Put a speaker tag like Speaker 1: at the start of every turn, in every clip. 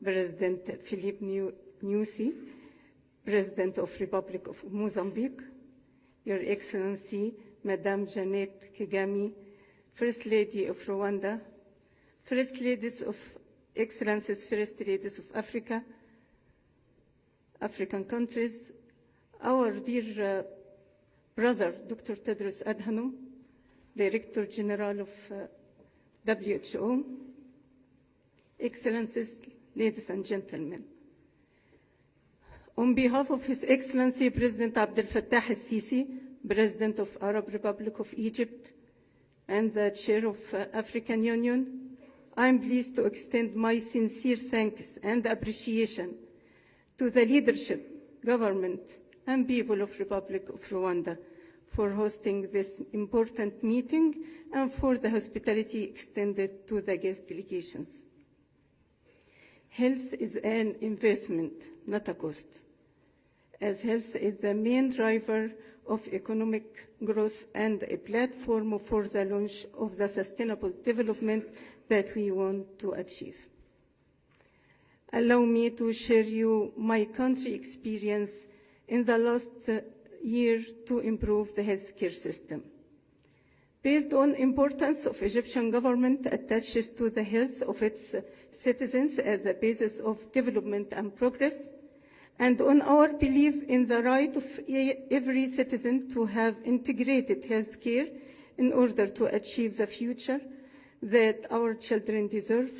Speaker 1: President Philippe Nyusi, President of Republic of Mozambique, Your Excellency, Madame Jeannette Kagame, First Lady of Rwanda, First Ladies of Excellencies, First Ladies of Africa, African countries, our dear brother, Dr. Tedros Adhanom, Director General of WHO, Excellencies, ladies and gentlemen. On behalf of His Excellency President Abdelfatah el-Sisi, President of Arab Republic of Egypt, and the Chair of African Union, I am pleased to extend my sincere thanks and appreciation to the leadership, government, and people of Republic of Rwanda for hosting this important meeting and for the hospitality extended to the guest delegations. Health is an investment, not a cost, as health is the main driver of economic growth and a platform for the launch of the sustainable development that we want to achieve. Allow me to share you my country experience in the last year to improve the healthcare system. Based on importance of Egyptian government attaches to the health of its citizens as the basis of development and progress, and on our belief in the right of every citizen to have integrated health care in order to achieve the future that our children deserve,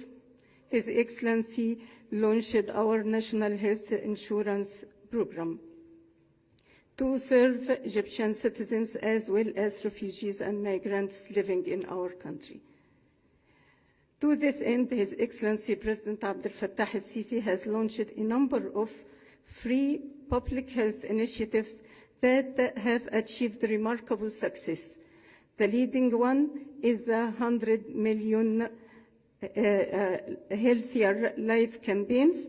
Speaker 1: His Excellency launched our National Health Insurance Program to serve Egyptian citizens as well as refugees and migrants living in our country. To this end, His Excellency President Abdelfatah el-Sisi has launched a number of free public health initiatives that have achieved remarkable success. The leading one is the 100 million Healthier Life campaigns,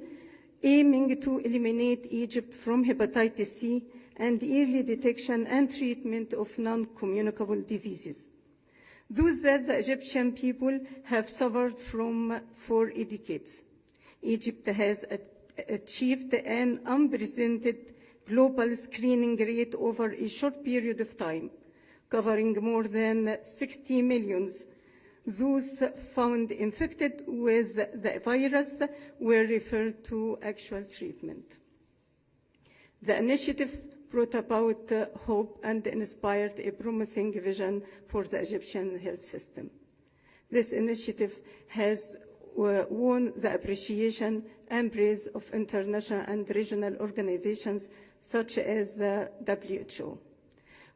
Speaker 1: aiming to eliminate Egypt from hepatitis C and early detection and treatment of non-communicable diseases, those that the Egyptian people have suffered from for decades. Egypt has achieved an unprecedented global screening rate over a short period of time, covering more than 60 million. Those found infected with the virus were referred to actual treatment. The initiative brought about hope and inspired a promising vision for the Egyptian health system. This initiative has won the appreciation and praise of international and regional organizations such as the WHO,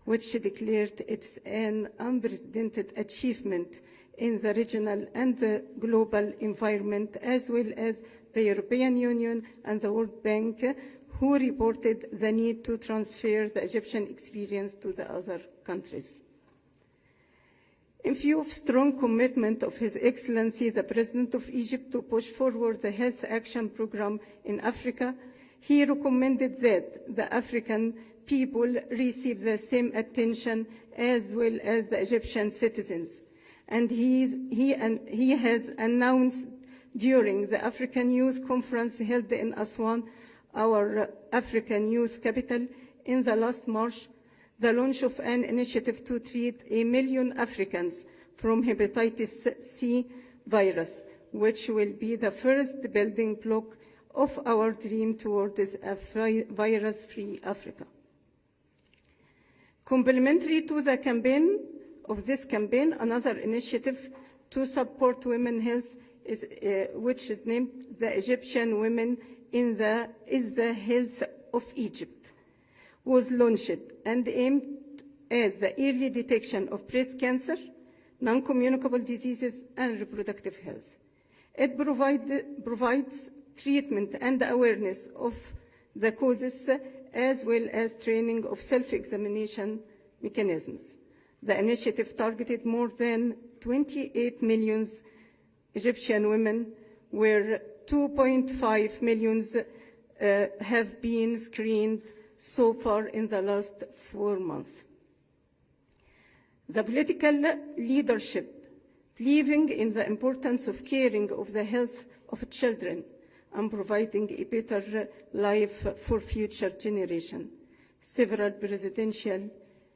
Speaker 1: which declared it an unprecedented achievement in the regional and the global environment, as well as the European Union and the World Bank, who reported the need to transfer the Egyptian experience to the other countries. In view of strong commitment of His Excellency, the President of Egypt, to push forward the Health Action Program in Africa, he recommended that the African people receive the same attention as well as the Egyptian citizens. And he has announced during the African Youth Conference held in Aswan, our African youth capital, in the last March, the launch of an initiative to treat 1 million Africans from hepatitis C virus, which will be the first building block of our dream towards a virus-free Africa. Complementary to the campaign of this campaign, another initiative to support women's health is, which is named the Egyptian Women is the Health of Egypt, was launched and aimed at the early detection of breast cancer, non-communicable diseases, and reproductive health. It provides treatment and awareness of the causes, as well as training of self-examination mechanisms. The initiative targeted more than 28 million Egyptian women, where 2.5 million have been screened so far in the last 4 months. The political leadership believing in the importance of caring of the health of children and providing a better life for future generations. Several presidential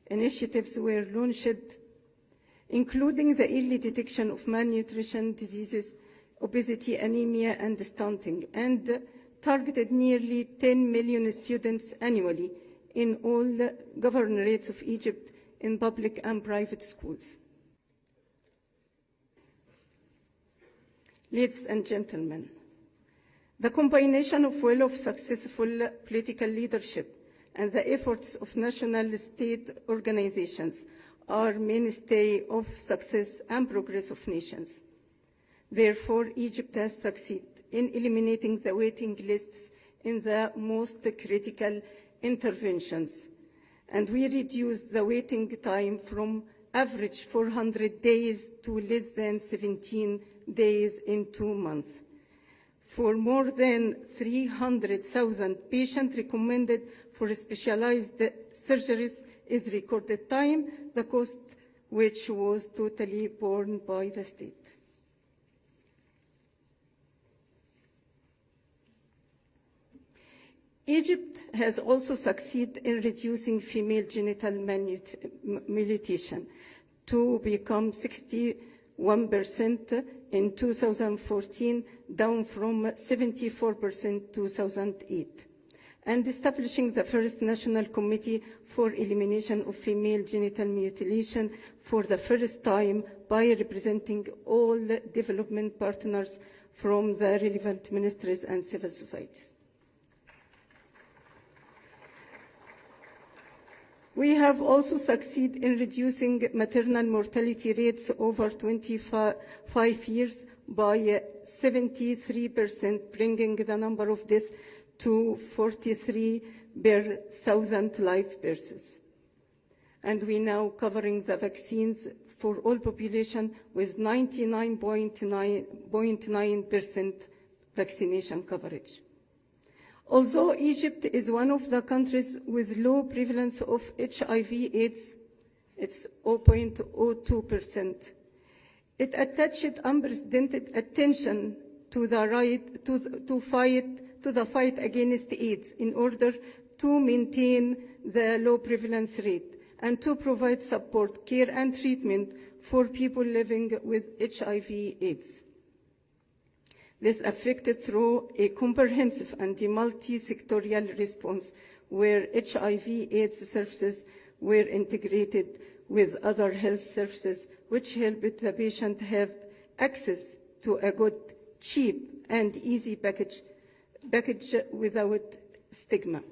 Speaker 1: initiatives were launched, including the early detection of malnutrition diseases, obesity, anemia, and stunting, and targeted nearly 10 million students annually in all governorates of Egypt in public and private schools. Ladies and gentlemen, the combination of successful political leadership and the efforts of national state organizations are mainstay of success and progress of nations. Therefore, Egypt has succeeded in eliminating the waiting lists in the most critical interventions, and we reduced the waiting time from average 400 days to less than 17 days in 2 months. For more than 300,000 patients recommended for specialized surgeries is recorded time, the cost which was totally borne by the state. Egypt has also succeeded in reducing female genital mutilation to become 61% in 2014, down from 74% in 2008, and establishing the first National Committee for Elimination of Female Genital Mutilation for the first time by representing all development partners from the relevant ministries and civil societies. We have also succeeded in reducing maternal mortality rates over 25 years by 73%, bringing the number of deaths to 43 per 1,000 live births. And we now covering the vaccines for all population with 99.9% vaccination coverage. Although Egypt is one of the countries with low prevalence of HIV/AIDS, it's 0.02%. It attached unprecedented attention to the fight against AIDS in order to maintain the low prevalence rate and to provide support, care, and treatment for people living with HIV/AIDS. This affected through a comprehensive and multi-sectorial response where HIV/AIDS services were integrated with other health services, which helped the patient have access to a good, cheap, and easy package without stigma.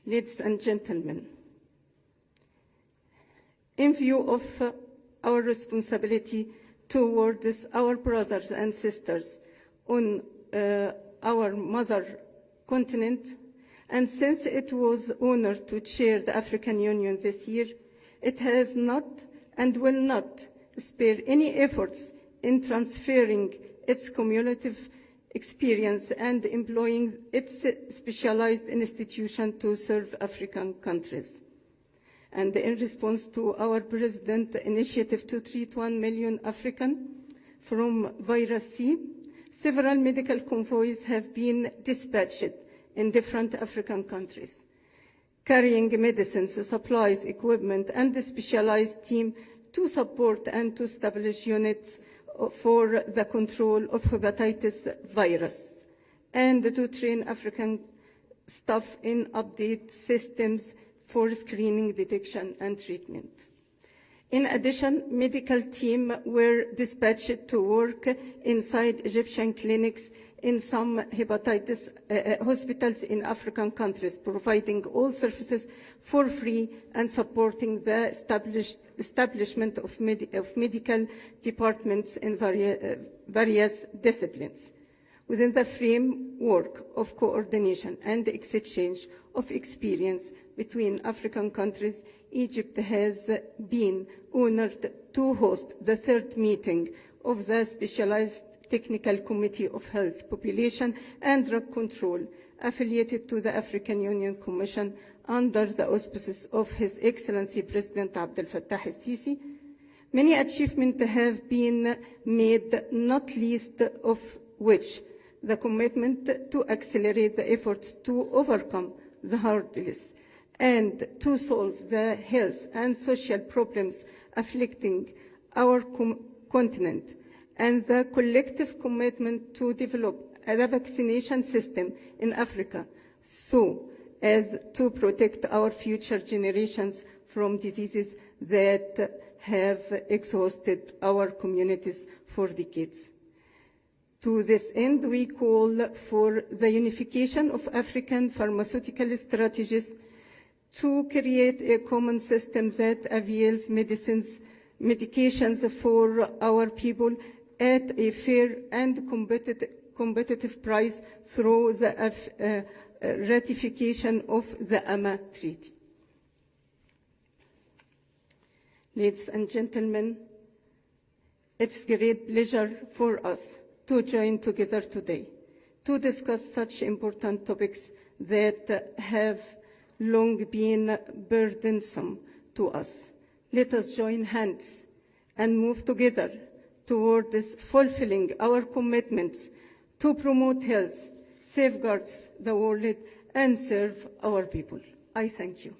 Speaker 1: Ladies and gentlemen, in view of our responsibility towards our brothers and sisters on our mother continent, and since it was honored to chair the African Union this year, it has not and will not spare any efforts in transferring its cumulative experience and employing its specialized institution to serve African countries. And in response to our President's initiative to treat 1 million Africans from virus C, several medical convoys have been dispatched in different African countries, carrying medicines, supplies, equipment, and a specialized team to support and to establish units for the control of hepatitis virus, and to train African staff in update systems for screening, detection, and treatment. In addition, medical teams were dispatched to work inside Egyptian clinics in some hepatitis hospitals in African countries, providing all services for free and supporting the establishment of medical departments in various disciplines. Within the framework of coordination and exchange of experience between African countries, Egypt has been honored to host the third meeting of the Specialized Technical Committee of Health, Population, and Drug Control, affiliated to the African Union Commission under the auspices of His Excellency President Abdelfatah al-Sisi, many achievements have been made, not least of which the commitment to accelerate the efforts to overcome the hurdles and to solve the health and social problems afflicting our continent, and the collective commitment to develop a vaccination system in Africa so as to protect our future generations from diseases that have exhausted our communities for decades. To this end, we call for the unification of African pharmaceutical strategies to create a common system that avails medications for our people at a fair and competitive price through the ratification of the AMA Treaty. Ladies and gentlemen, it's a great pleasure for us to join together today to discuss such important topics that have long been burdensome to us. Let us join hands and move together towards fulfilling our commitments to promote health, safeguard the world, and serve our people. I thank you.